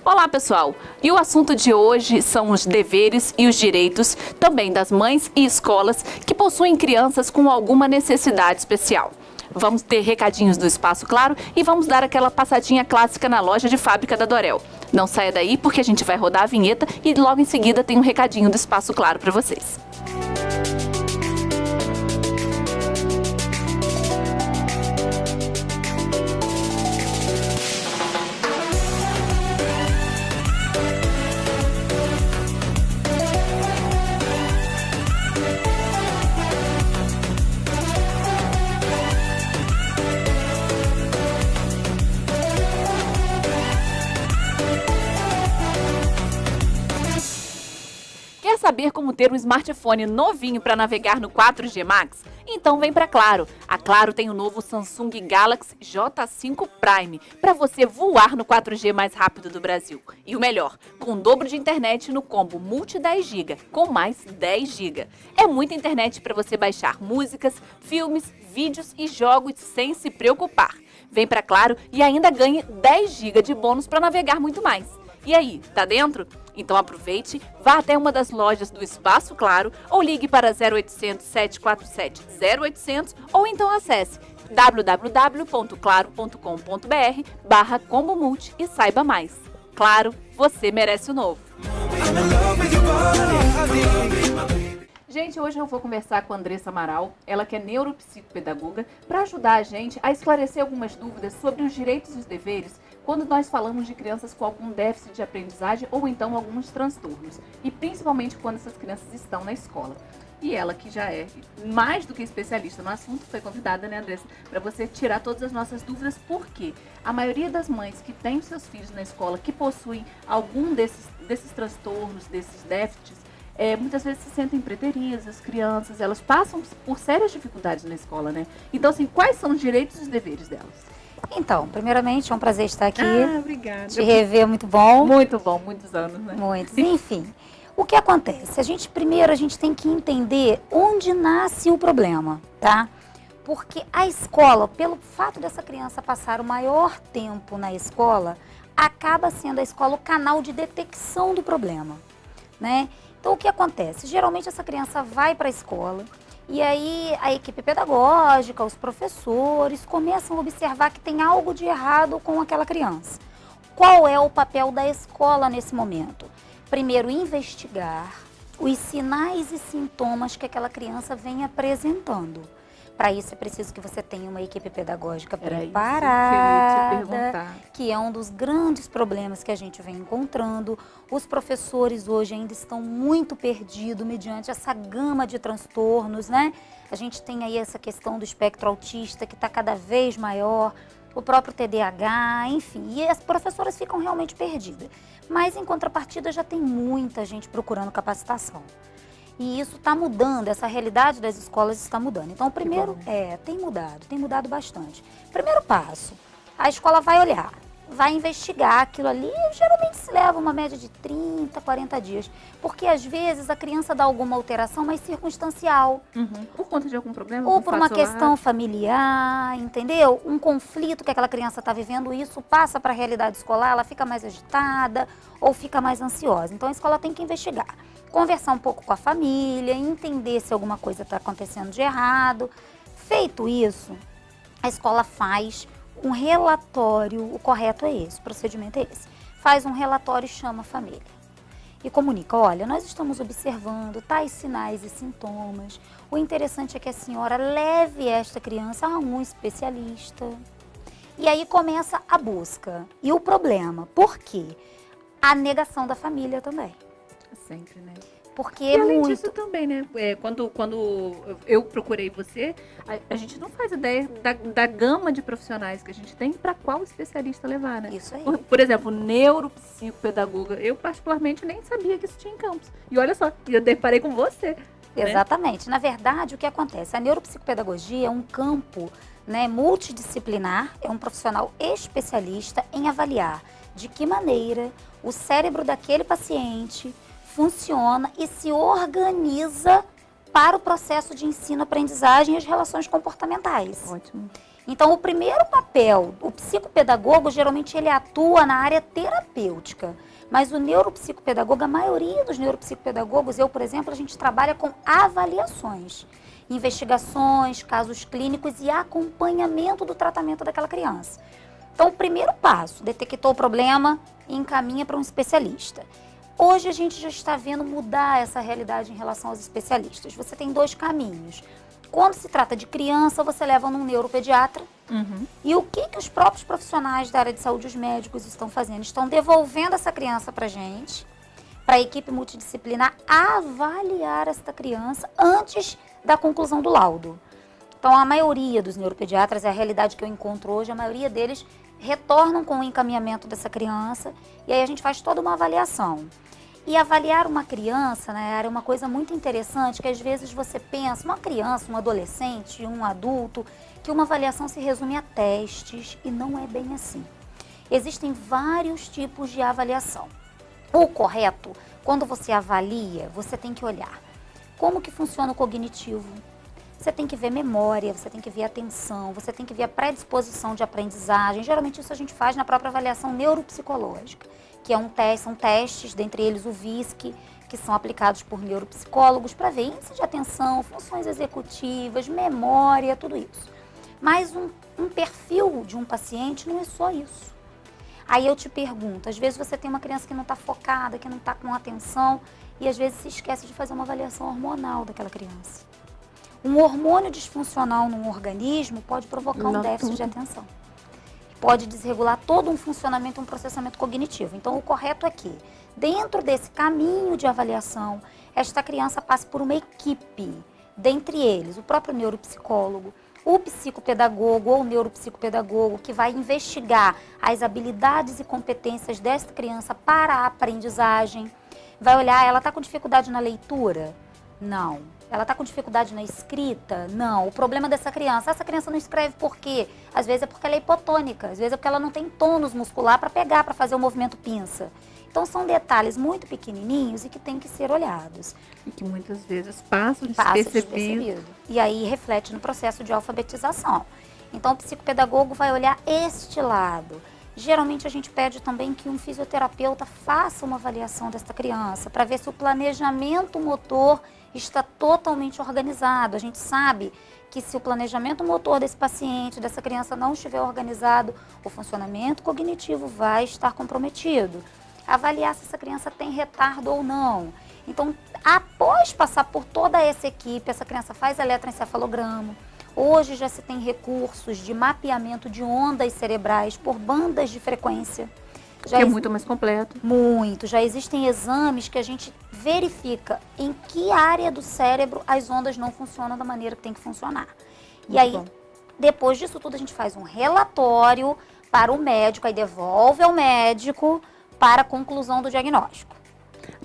Olá, pessoal! E o assunto de hoje são os deveres e os direitos também das mães e escolas que possuem crianças com alguma necessidade especial. Vamos ter recadinhos do Espaço Claro e vamos dar aquela passadinha clássica na loja de fábrica da Dorel. Não saia daí porque a gente vai rodar a vinheta e logo em seguida tem um recadinho do Espaço Claro para vocês. Quer saber como ter um smartphone novinho para navegar no 4G Max? Então vem para Claro. A Claro tem o novo Samsung Galaxy J5 Prime para você voar no 4G mais rápido do Brasil. E o melhor, com o dobro de internet no combo Multi 10 GB com mais 10 GB. É muita internet para você baixar músicas, filmes, vídeos e jogos sem se preocupar. Vem para Claro e ainda ganhe 10 GB de bônus para navegar muito mais. E aí, tá dentro? Então aproveite, vá até uma das lojas do Espaço Claro ou ligue para 0800 747 0800 ou então acesse www.claro.com.br/combomulti e saiba mais. Claro, você merece o novo. Gente, hoje eu vou conversar com a Andressa Amaral, ela que é neuropsicopedagoga, para ajudar a gente a esclarecer algumas dúvidas sobre os direitos e os deveres quando nós falamos de crianças com algum déficit de aprendizagem ou então alguns transtornos, e principalmente quando essas crianças estão na escola. E ela, que já é mais do que especialista no assunto, foi convidada, né, Andressa, para você tirar todas as nossas dúvidas, porque a maioria das mães que têm seus filhos na escola, que possuem algum desses transtornos, desses déficits, muitas vezes se sentem preteridas, as crianças, elas passam por sérias dificuldades na escola, né? Então, assim, quais são os direitos e os deveres delas? Então, primeiramente, é um prazer estar aqui. Obrigada. Te rever, muito bom. Muito bom, muitos anos, né? Muitos. Enfim, o que acontece? Primeiro a gente tem que entender onde nasce o problema, tá? Porque a escola, pelo fato dessa criança passar o maior tempo na escola, acaba sendo a escola o canal de detecção do problema, né? Então, o que acontece? Geralmente essa criança vai para a escola e aí a equipe pedagógica, os professores começam a observar que tem algo de errado com aquela criança. Qual é o papel da escola nesse momento? Primeiro, investigar os sinais e sintomas que aquela criança vem apresentando. Para isso é preciso que você tenha uma equipe pedagógica preparada, que é um dos grandes problemas que a gente vem encontrando. Os professores hoje ainda estão muito perdidos mediante essa gama de transtornos, né? A gente tem aí essa questão do espectro autista que está cada vez maior, o próprio TDAH, enfim, e as professoras ficam realmente perdidas. Mas em contrapartida já tem muita gente procurando capacitação. E isso está mudando, essa realidade das escolas está mudando. Então, o primeiro tem mudado bastante. Primeiro passo, a escola vai olhar, vai investigar aquilo ali, geralmente se leva uma média de 30, 40 dias. Porque às vezes a criança dá alguma alteração, mas circunstancial. Por conta de algum problema? Ou por uma questão familiar, entendeu? Um conflito que aquela criança está vivendo, isso passa para a realidade escolar, ela fica mais agitada ou fica mais ansiosa. Então, a escola tem que investigar. Conversar um pouco com a família, entender se alguma coisa está acontecendo de errado. Feito isso, a escola faz um relatório, o correto é esse, o procedimento é esse. Faz um relatório e chama a família. E comunica, olha, nós estamos observando tais sinais e sintomas. O interessante é que a senhora leve esta criança a um especialista. E aí começa a busca. E o problema, por quê? A negação da família também. Sempre, né? Porque e além disso também, né? Quando eu procurei você, a gente não faz ideia da gama de profissionais que a gente tem para qual especialista levar, né? Isso aí. Por exemplo, neuropsicopedagoga. Eu particularmente nem sabia que isso tinha em Campos. E olha só, eu deparei com você. Exatamente. Né? Na verdade, o que acontece? A neuropsicopedagogia é um campo, né, multidisciplinar, é um profissional especialista em avaliar de que maneira o cérebro daquele paciente funciona e se organiza para o processo de ensino-aprendizagem e as relações comportamentais. Ótimo. Então, o primeiro papel, o psicopedagogo, geralmente ele atua na área terapêutica. Mas o neuropsicopedagogo, a maioria dos neuropsicopedagogos, eu, por exemplo, a gente trabalha com avaliações, investigações, casos clínicos e acompanhamento do tratamento daquela criança. Então, o primeiro passo, detectou o problema e encaminha para um especialista. Hoje a gente já está vendo mudar essa realidade em relação aos especialistas. Você tem dois caminhos. Quando se trata de criança, você leva num neuropediatra. E o que os próprios profissionais da área de saúde, os médicos, estão fazendo? Estão devolvendo essa criança para a gente, para a equipe multidisciplinar avaliar esta criança antes da conclusão do laudo. Então, a maioria dos neuropediatras, é a realidade que eu encontro hoje, a maioria deles retornam com o encaminhamento dessa criança e aí a gente faz toda uma avaliação. E avaliar uma criança, né, é uma coisa muito interessante, que às vezes você pensa, uma criança, um adolescente, um adulto, que uma avaliação se resume a testes e não é bem assim. Existem vários tipos de avaliação. O correto, quando você avalia, você tem que olhar como que funciona o cognitivo. Você tem que ver memória, você tem que ver atenção, você tem que ver a predisposição de aprendizagem. Geralmente isso a gente faz na própria avaliação neuropsicológica, que é são testes, dentre eles o VISC, que são aplicados por neuropsicólogos para ver índice de atenção, funções executivas, memória, tudo isso. Mas um perfil de um paciente não é só isso. Aí eu te pergunto, às vezes você tem uma criança que não está focada, que não está com atenção, e às vezes se esquece de fazer uma avaliação hormonal daquela criança. Um hormônio disfuncional num organismo pode provocar um déficit de atenção. Pode desregular todo um funcionamento, um processamento cognitivo. Então, o correto é que, dentro desse caminho de avaliação, esta criança passe por uma equipe, dentre eles, o próprio neuropsicólogo, o psicopedagogo ou neuropsicopedagogo, que vai investigar as habilidades e competências desta criança para a aprendizagem. Vai olhar, ela está com dificuldade na leitura? Não. Ela está com dificuldade na escrita? Não. O problema dessa criança, essa criança não escreve por quê? Às vezes é porque ela é hipotônica, às vezes é porque ela não tem tônus muscular para pegar, para fazer o movimento pinça. Então são detalhes muito pequenininhos e que têm que ser olhados. E que muitas vezes passam despercebido. E aí reflete no processo de alfabetização. Então o psicopedagogo vai olhar este lado. Geralmente a gente pede também que um fisioterapeuta faça uma avaliação desta criança para ver se o planejamento motor está totalmente organizado. A gente sabe que se o planejamento motor desse paciente, dessa criança não estiver organizado, o funcionamento cognitivo vai estar comprometido. Avaliar se essa criança tem retardo ou não. Então, após passar por toda essa equipe, essa criança faz eletroencefalograma. Hoje já se tem recursos de mapeamento de ondas cerebrais por bandas de frequência. Que é muito mais completo. Muito. Já existem exames que a gente verifica em que área do cérebro as ondas não funcionam da maneira que tem que funcionar. E aí, depois disso tudo, a gente faz um relatório para o médico, aí devolve ao médico para a conclusão do diagnóstico.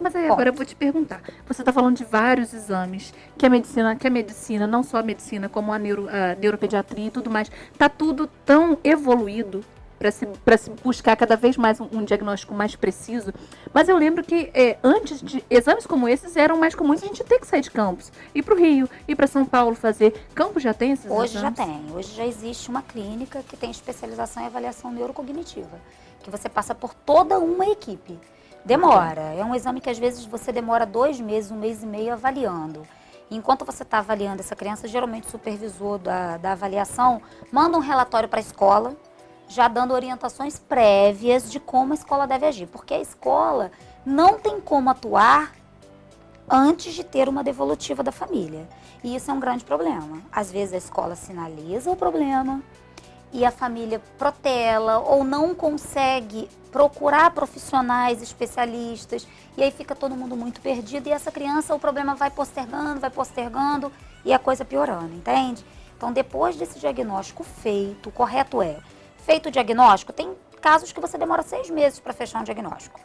Mas aí agora eu vou te perguntar, você está falando de vários exames, que a medicina, não só a medicina, como a neuropediatria e tudo mais, está tudo tão evoluído para se buscar cada vez mais um diagnóstico mais preciso. Mas eu lembro que antes de exames como esses eram mais comuns a gente ter que sair de Campos, ir para o Rio, ir para São Paulo fazer. Campos já tem esses exames? Hoje já tem. Hoje já existe uma clínica que tem especialização em avaliação neurocognitiva, que você passa por toda uma equipe. Demora. É um exame que às vezes você demora 2 meses, 1 mês e meio avaliando. Enquanto você está avaliando essa criança, geralmente o supervisor da avaliação manda um relatório para a escola, já dando orientações prévias de como a escola deve agir. Porque a escola não tem como atuar antes de ter uma devolutiva da família. E isso é um grande problema. Às vezes a escola sinaliza o problema e a família protela ou não consegue procurar profissionais especialistas e aí fica todo mundo muito perdido e essa criança, o problema vai postergando e a coisa piorando, entende? Então, depois desse diagnóstico feito, o correto é, feito o diagnóstico, tem casos que você demora 6 meses para fechar um diagnóstico.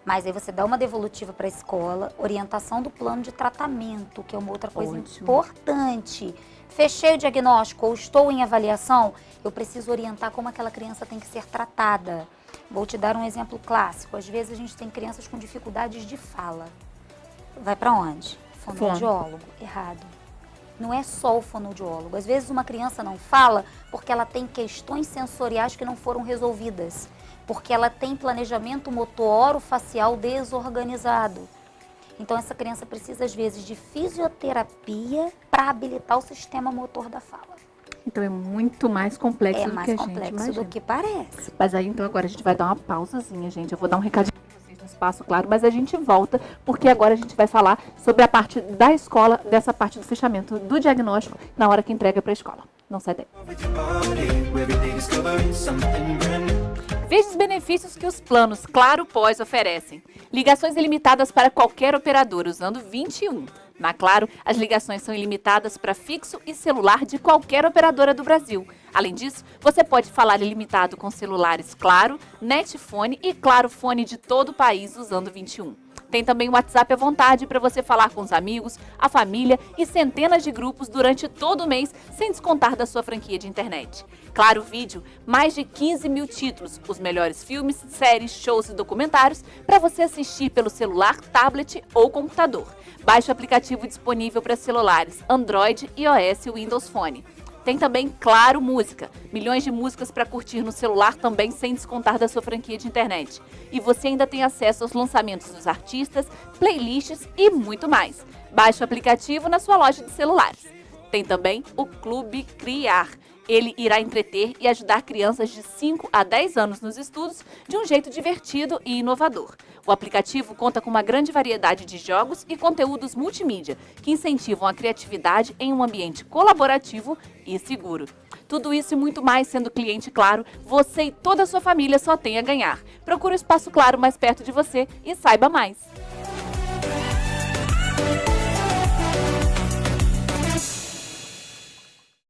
Mas aí você dá uma devolutiva para a escola, orientação do plano de tratamento, que é uma outra coisa importante. Fechei o diagnóstico ou estou em avaliação, eu preciso orientar como aquela criança tem que ser tratada. Vou te dar um exemplo clássico. Às vezes a gente tem crianças com dificuldades de fala. Vai para onde? Fonoaudiólogo. Errado. Não é só o fonoaudiólogo. Às vezes uma criança não fala porque ela tem questões sensoriais que não foram resolvidas, porque ela tem planejamento motor orofacial desorganizado. Então essa criança precisa às vezes de fisioterapia para habilitar o sistema motor da fala. Então é muito mais complexo do que a gente imagina. É mais complexo do que parece. Mas aí então agora a gente vai dar uma pausazinha, gente. Eu vou dar um recadinho para vocês no espaço, claro, mas a gente volta porque agora a gente vai falar sobre a parte da escola, dessa parte do fechamento do diagnóstico na hora que entrega para a escola. Não sai daí. Veja os benefícios que os planos Claro Pós oferecem. Ligações ilimitadas para qualquer operadora usando 21. Na Claro, as ligações são ilimitadas para fixo e celular de qualquer operadora do Brasil. Além disso, você pode falar ilimitado com celulares Claro, Netfone e Claro Fone de todo o país usando 21. Tem também o WhatsApp à vontade para você falar com os amigos, a família e centenas de grupos durante todo o mês, sem descontar da sua franquia de internet. Claro Vídeo, mais de 15 mil títulos, os melhores filmes, séries, shows e documentários para você assistir pelo celular, tablet ou computador. Baixe o aplicativo disponível para celulares Android, iOS e Windows Phone. Tem também Claro Música, milhões de músicas para curtir no celular também sem descontar da sua franquia de internet. E você ainda tem acesso aos lançamentos dos artistas, playlists e muito mais. Baixe o aplicativo na sua loja de celulares. Tem também o Clube Criar. Ele irá entreter e ajudar crianças de 5 a 10 anos nos estudos de um jeito divertido e inovador. O aplicativo conta com uma grande variedade de jogos e conteúdos multimídia que incentivam a criatividade em um ambiente colaborativo e seguro. Tudo isso e muito mais sendo cliente Claro, você e toda a sua família só tem a ganhar. Procure o Espaço Claro mais perto de você e saiba mais.